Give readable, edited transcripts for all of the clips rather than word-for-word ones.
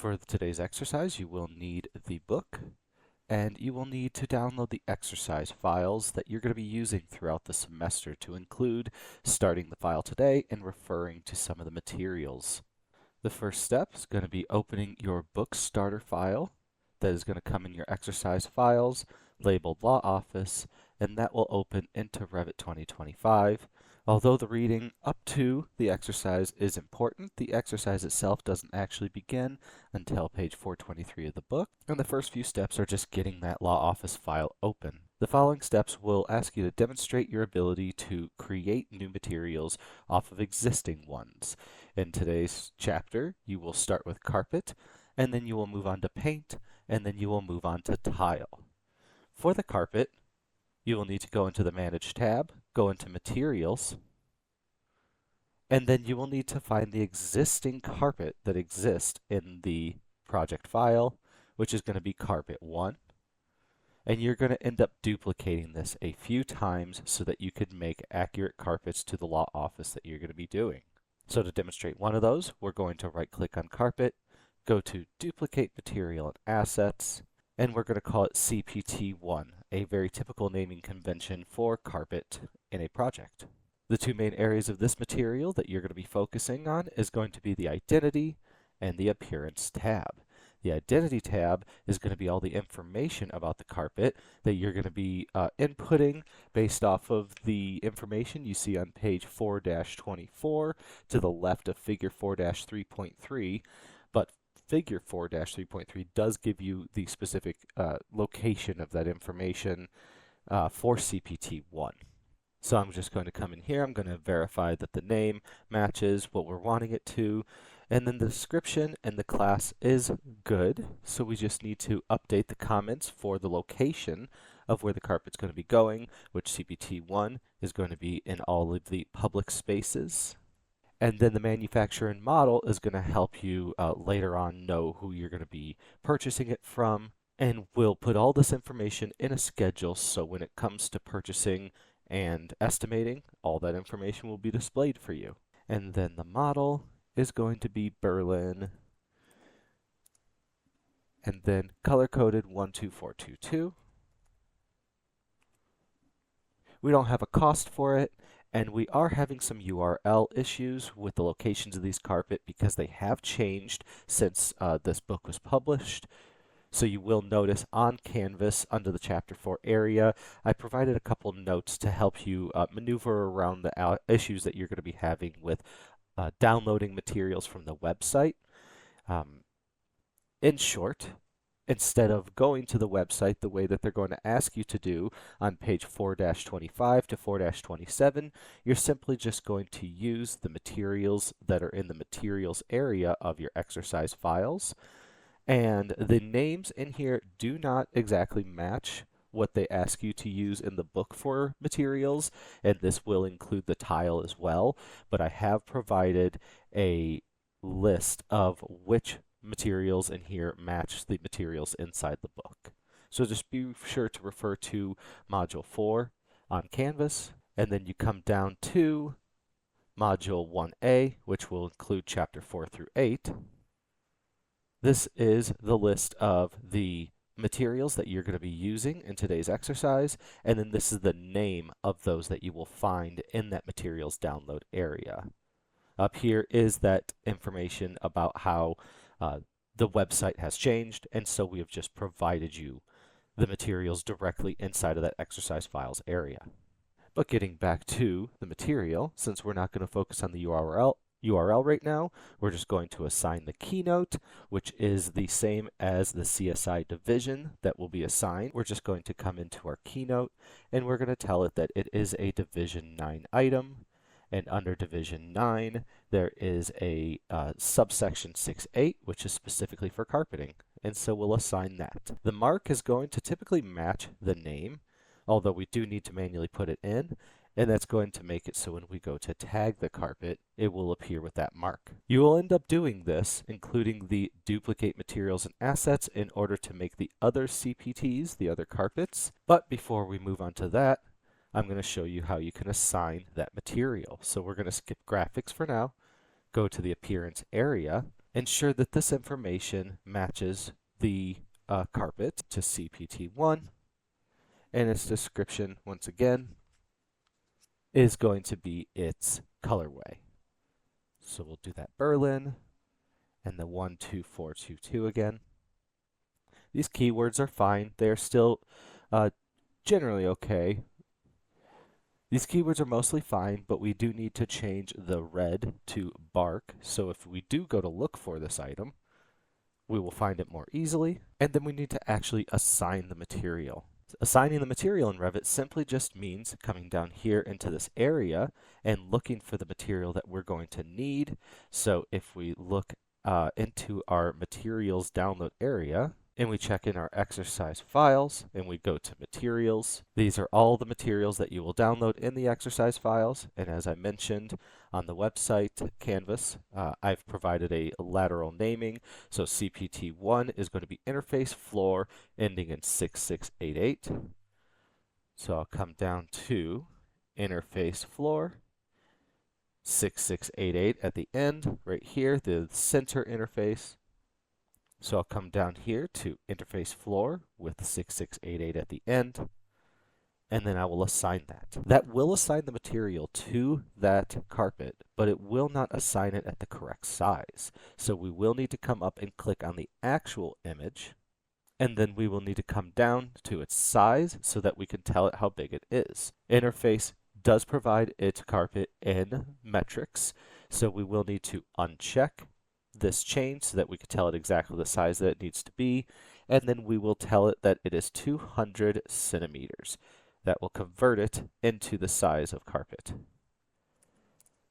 For today's exercise, you will need the book and you will need to download the exercise files that you're going to be using throughout the semester to include starting the file today and referring to some of the materials. The first step is going to be opening your book starter file that is going to come in your exercise files labeled Law Office, and that will open into Revit 2025. Although the reading up to the exercise is important, the exercise itself doesn't actually begin until page 423 of the book, and the first few steps are just getting that Law Office file open. The following steps will ask you to demonstrate your ability to create new materials off of existing ones. In today's chapter, you will start with carpet, and then you will move on to paint, and then you will move on to tile. For the carpet, you will need to go into the Manage tab, go into Materials, and then you will need to find the existing carpet that exists in the project file, which is going to be carpet 1. And you're going to end up duplicating this a few times so that you can make accurate carpets to the law office that you're going to be doing. So to demonstrate one of those, we're going to right-click on Carpet, go to Duplicate Material and Assets, and we're going to call it CPT1, a very typical naming convention for carpet in a project. The two main areas of this material that you're going to be focusing on is going to be the Identity and the Appearance tab. The Identity tab is going to be all the information about the carpet that you're going to be inputting based off of the information you see on page 4-24 to the left of figure 4-3.3, but figure 4-3.3 does give you the specific location of that information for CPT1. So I'm just going to come in here, I'm going to verify that the name matches what we're wanting it to, and then the description and the class is good, so we just need to update the comments for the location of where the carpet's going to be going, which CPT1 is going to be in all of the public spaces. And then the manufacturer and model is going to help you later on know who you're going to be purchasing it from, and we'll put all this information in a schedule so when it comes to purchasing and estimating, all that information will be displayed for you. And then the model is going to be Berlin, and then color-coded 12422. We don't have a cost for it, and we are having some URL issues with the locations of these carpet because they have changed since this book was published. So you will notice on Canvas under the Chapter 4 area, I provided a couple notes to help you maneuver around the issues that you're going to be having with downloading materials from the website. In short, instead of going to the website the way that they're going to ask you to do on page 4-25 to 4-27, you're simply just going to use the materials that are in the materials area of your exercise files. And the names in here do not exactly match what they ask you to use in the book for materials, and this will include the tile as well, but I have provided a list of which materials in here match the materials inside the book. So just be sure to refer to Module 4 on Canvas, and then you come down to Module 1A, which will include Chapter 4 through 8. This is the list of the materials that you're going to be using in today's exercise, and then this is the name of those that you will find in that materials download area. Up here is that information about how the website has changed, and so we have just provided you the materials directly inside of that exercise files area. But getting back to the material, since we're not going to focus on the URL right now, we're just going to assign the keynote, which is the same as the CSI division that will be assigned. We're just going to come into our keynote and we're going to tell it that it is a division 9 item, and under division 9 there is a subsection 6.8 which is specifically for carpeting, and so we'll assign that. The mark is going to typically match the name, although we do need to manually put it in, and that's going to make it so when we go to tag the carpet, it will appear with that mark. You will end up doing this, including the duplicate materials and assets, in order to make the other CPTs, the other carpets. But before we move on to that, I'm going to show you how you can assign that material. So we're going to skip graphics for now, go to the appearance area, Ensure that this information matches the carpet to CPT1, and its description, once again, is going to be its colorway. So we'll do that Berlin and the 12422 again. These keywords are fine. They're still generally okay. These keywords are mostly fine, but we do need to change the red to bark. So if we do go to look for this item, we will find it more easily. And then we need to actually assign the material. Assigning the material in Revit simply just means coming down here into this area and looking for the material that we're going to need. So if we look into our materials download area, and we check in our exercise files and we go to materials. These are all the materials that you will download in the exercise files. And as I mentioned on the website Canvas, I've provided a lateral naming. So CPT1 is going to be interface floor ending in 6688. So I'll come down to interface floor 6688 at the end, right here, the center interface. So I'll come down here to interface floor with 6688 at the end, and then I will assign that. That will assign the material to that carpet, but it will not assign it at the correct size. So we will need to come up and click on the actual image, and then we will need to come down to its size so that we can tell it how big it is. Interface does provide its carpet in metrics, so we will need to uncheck this change so that we can tell it exactly the size that it needs to be, and then we will tell it that it is 200 centimeters. That will convert it into the size of carpet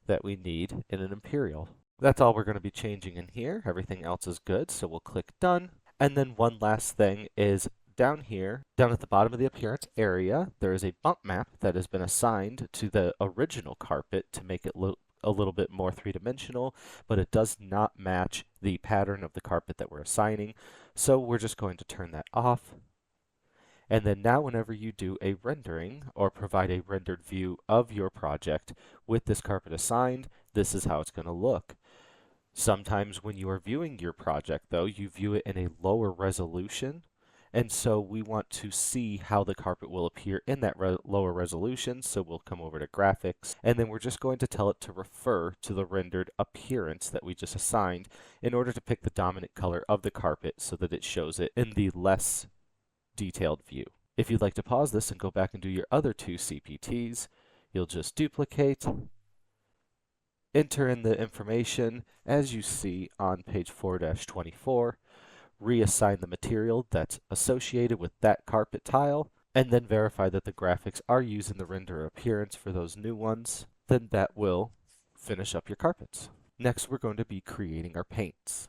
that we need in an imperial. That's all we're going to be changing in here. Everything else is good, so we'll click done. And then one last thing is down here, down at the bottom of the appearance area, there is a bump map that has been assigned to the original carpet to make it look a little bit more three-dimensional, but it does not match the pattern of the carpet that we're assigning. So we're just going to turn that off. And then now whenever you do a rendering or provide a rendered view of your project with this carpet assigned, this is how it's going to look. Sometimes when you are viewing your project though, you view it in a lower resolution. And so we want to see how the carpet will appear in that lower resolution. So we'll come over to graphics, and then we're just going to tell it to refer to the rendered appearance that we just assigned in order to pick the dominant color of the carpet so that it shows it in the less detailed view. If you'd like to pause this and go back and do your other two CPTs, you'll just duplicate, enter in the information as you see on page 4-24, reassign the material that's associated with that carpet tile, and then verify that the graphics are using the render appearance for those new ones. Then that will finish up your carpets. Next, we're going to be creating our paints.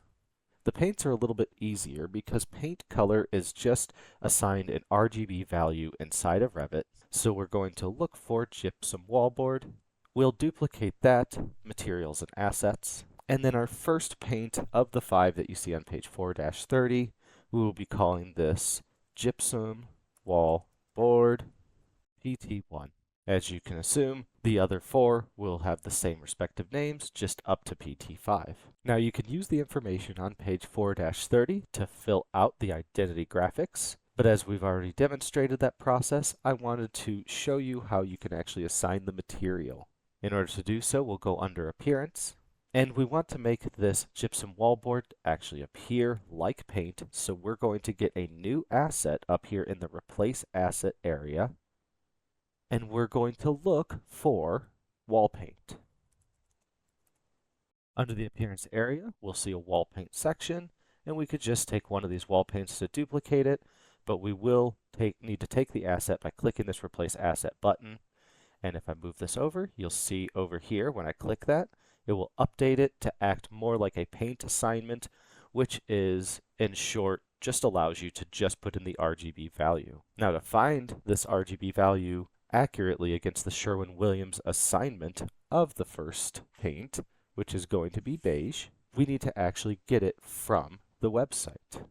The paints are a little bit easier because paint color is just assigned an RGB value inside of Revit. So we're going to look for gypsum wallboard. We'll duplicate that, materials and assets. And then our first paint of the 5 that you see on page 4-30, we will be calling this gypsum wall board PT1. As you can assume, the other 4 will have the same respective names, just up to PT5. Now you can use the information on page 4-30 to fill out the identity graphics, but as we've already demonstrated that process, I wanted to show you how you can actually assign the material. In order to do so, we'll go under Appearance, and we want to make this gypsum wallboard actually appear like paint, so we're going to get a new asset up here in the Replace Asset area, and we're going to look for wall paint. Under the Appearance area, we'll see a wall paint section, and we could just take one of these wall paints to duplicate it, but we will need to take the asset by clicking this Replace Asset button. And if I move this over, you'll see over here when I click that, it will update it to act more like a paint assignment, which is, in short, just allows you to just put in the RGB value. Now to find this RGB value accurately against the Sherwin-Williams assignment of the first paint, which is going to be beige, we need to actually get it from the website.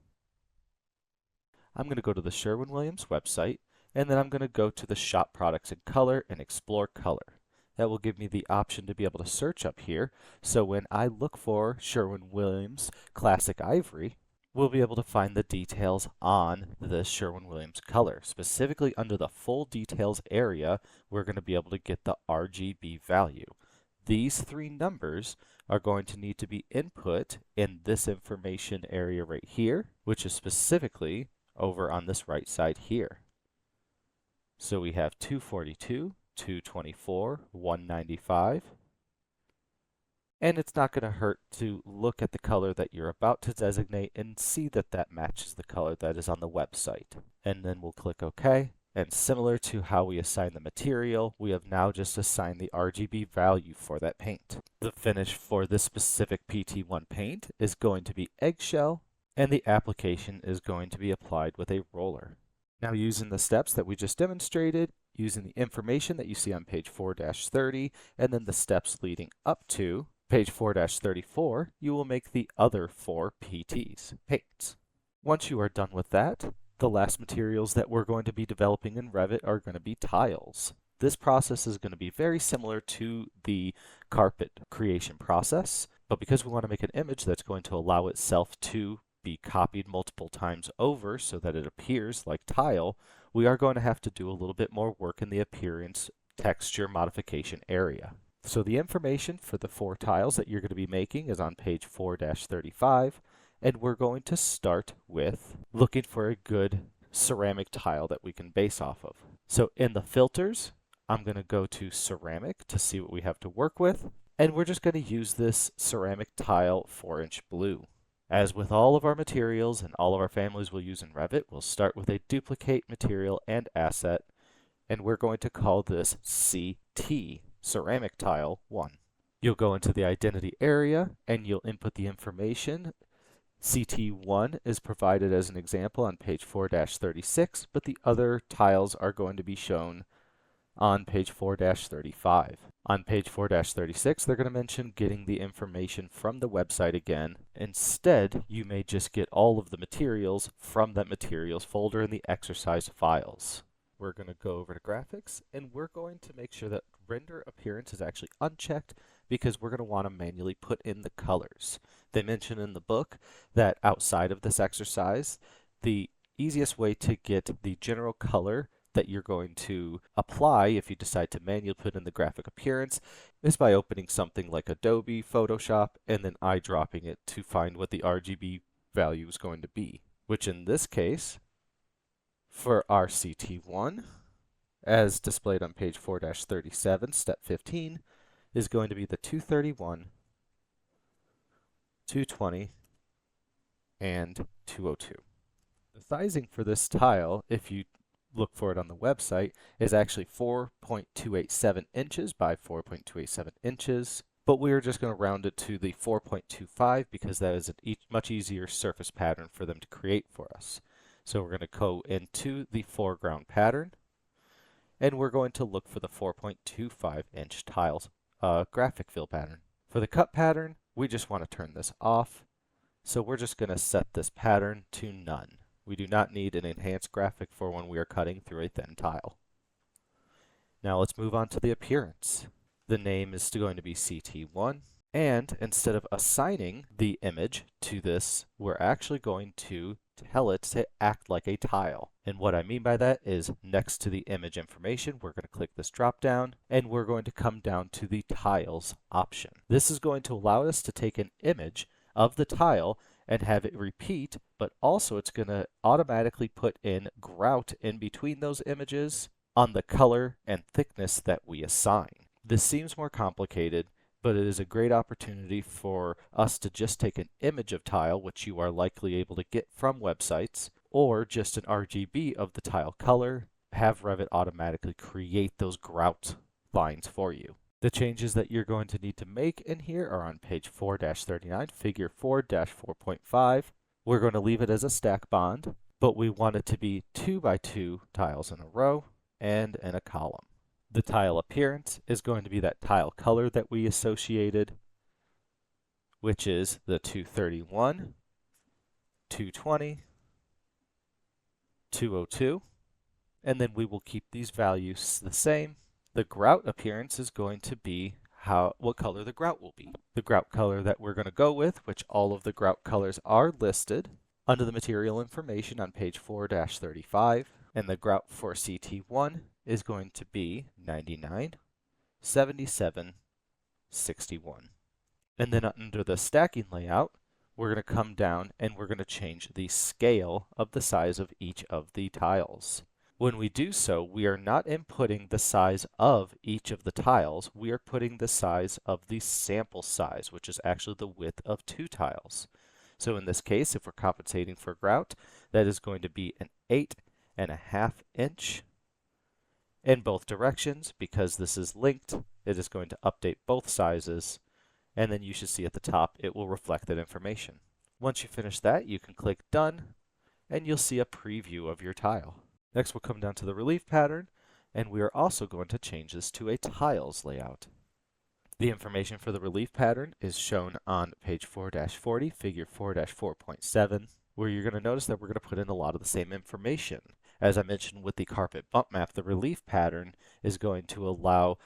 I'm going to go to the Sherwin-Williams website, and then I'm going to go to the Shop Products in Color and Explore Color. that will give me the option to be able to search up here. So when I look for Sherwin-Williams Classic Ivory, we'll be able to find the details on the Sherwin-Williams color. Specifically under the full details area, we're going to be able to get the RGB value. These three numbers are going to need to be input in this information area right here, which is specifically over on this right side here. So we have 242, 224, 195. And it's not going to hurt to look at the color that you're about to designate and see that that matches the color that is on the website. And then we'll click OK. And similar to how we assign the material, we have now just assigned the RGB value for that paint. The finish for this specific PT1 paint is going to be eggshell, and the application is going to be applied with a roller. Now, using the steps that we just demonstrated, using the information that you see on page 4-30, and then the steps leading up to page 4-34, you will make the other 4 PTs, paints. Once you are done with that, the last materials that we're going to be developing in Revit are going to be tiles. This process is going to be very similar to the carpet creation process, but because we want to make an image that's going to allow itself to be copied multiple times over so that it appears like tile, we are going to have to do a little bit more work in the appearance texture modification area. So the information for the 4 tiles that you're going to be making is on page 4-35. And we're going to start with looking for a good ceramic tile that we can base off of. So in the filters, I'm going to go to ceramic to see what we have to work with. And we're just going to use this ceramic tile 4-inch blue. As with all of our materials and all of our families we'll use in Revit, we'll start with a duplicate material and asset. And we're going to call this CT, ceramic tile 1. You'll go into the identity area and you'll input the information. CT1 is provided as an example on page 4-36, but the other tiles are going to be shown on page 4-35. On page 4-36, they're going to mention getting the information from the website again. Instead, you may just get all of the materials from that materials folder in the exercise files. We're going to go over to graphics, and we're going to make sure that render appearance is actually unchecked because we're going to want to manually put in the colors. They mention in the book that outside of this exercise, the easiest way to get the general color that you're going to apply if you decide to manually put in the graphic appearance is by opening something like Adobe Photoshop and then eyedropping it to find what the RGB value is going to be, which in this case, for our CT1, as displayed on page 4-37, step 15, is going to be the 231, 220, and 202. The sizing for this tile, if you look for it on the website, is actually 4.287 inches by 4.287 inches, but we're just going to round it to the 4.25 because that is a much easier surface pattern for them to create for us. So we're going to go into the foreground pattern, and we're going to look for the 4.25 inch tiles graphic fill pattern. For the cut pattern, we just want to turn this off, so we're just going to set this pattern to none. We do not need an enhanced graphic for when we are cutting through a thin tile. Now let's move on to the appearance. The name is going to be CT1, and instead of assigning the image to this, we're actually going to tell it to act like a tile. And what I mean by that is next to the image information, we're going to click this drop down and we're going to come down to the tiles option. This is going to allow us to take an image of the tile and have it repeat, but also it's going to automatically put in grout in between those images on the color and thickness that we assign. This seems more complicated, but it is a great opportunity for us to just take an image of tile, which you are likely able to get from websites, or just an RGB of the tile color, have Revit automatically create those grout lines for you. The changes that you're going to need to make in here are on page 4-39, figure 4-4.5. We're going to leave it as a stack bond, but we want it to be 2x2 tiles in a row and in a column. The tile appearance is going to be that tile color that we associated, which is the 231, 220, 202, and then we will keep these values the same The grout appearance is going to be what color the grout will be. The grout color that we're going to go with, which all of the grout colors are listed under the material information on page 4-35, and the grout for CT1 is going to be 99, 77, 61. And then under the stacking layout, we're going to come down and we're going to change the scale of the size of each of the tiles. When we do so, we are not inputting the size of each of the tiles, we are putting the size of the sample size, which is actually the width of 2 tiles. So in this case, if we're compensating for grout, that is going to be an 8.5 inch in both directions. Because this is linked, it is going to update both sizes, and then you should see at the top it will reflect that information. Once you finish that, you can click Done, and you'll see a preview of your tile. Next, we'll come down to the relief pattern, and we are also going to change this to a tiles layout. The information for the relief pattern is shown on page 4-40, figure 4-4.7, where you're going to notice that we're going to put in a lot of the same information. As I mentioned with the carpet bump map, the relief pattern is going to allow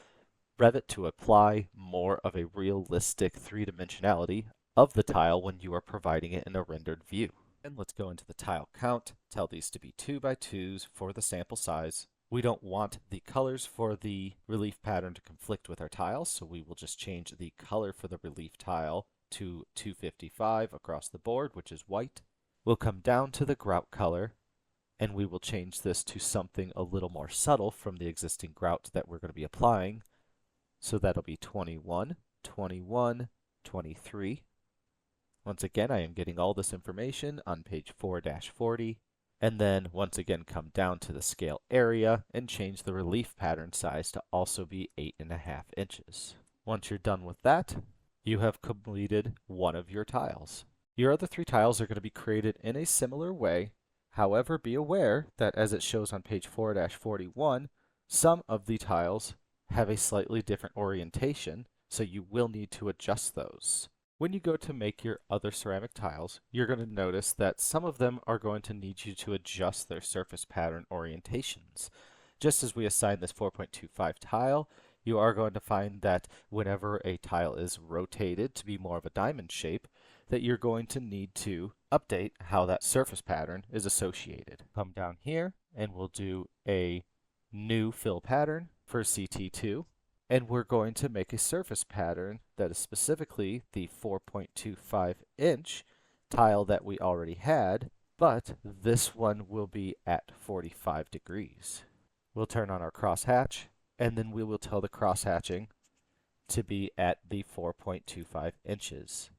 Revit to apply more of a realistic three-dimensionality of the tile when you are providing it in a rendered view. And let's go into the tile count, tell these to be 2x2s for the sample size. We don't want the colors for the relief pattern to conflict with our tiles, so we will just change the color for the relief tile to 255 across the board, which is white. We'll come down to the grout color, and we will change this to something a little more subtle from the existing grout that we're going to be applying. So that'll be 21, 21, 23. Once again, I am getting all this information on page 4-40, and then once again come down to the scale area and change the relief pattern size to also be 8.5 inches. Once you're done with that, you have completed one of your tiles. Your other 3 tiles are going to be created in a similar way. However, be aware that as it shows on page 4-41, some of the tiles have a slightly different orientation, so you will need to adjust those. When you go to make your other ceramic tiles, you're going to notice that some of them are going to need you to adjust their surface pattern orientations. Just as we assign this 4.25 tile, you are going to find that whenever a tile is rotated to be more of a diamond shape, that you're going to need to update how that surface pattern is associated. Come down here and we'll do a new fill pattern for CT2. And we're going to make a surface pattern that is specifically the 4.25 inch tile that we already had, but this one will be at 45 degrees. We'll turn on our crosshatch, and then we will tell the crosshatching to be at the 4.25 inches.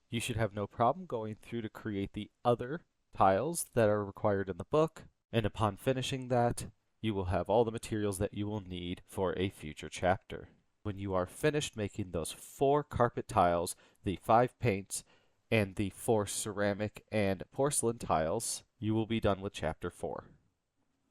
You should have no problem going through to create the other tiles that are required in the book, and upon finishing that, you will have all the materials that you will need for a future chapter. When you are finished making those 4 carpet tiles, the 5 paints, and the 4 ceramic and porcelain tiles, you will be done with chapter 4.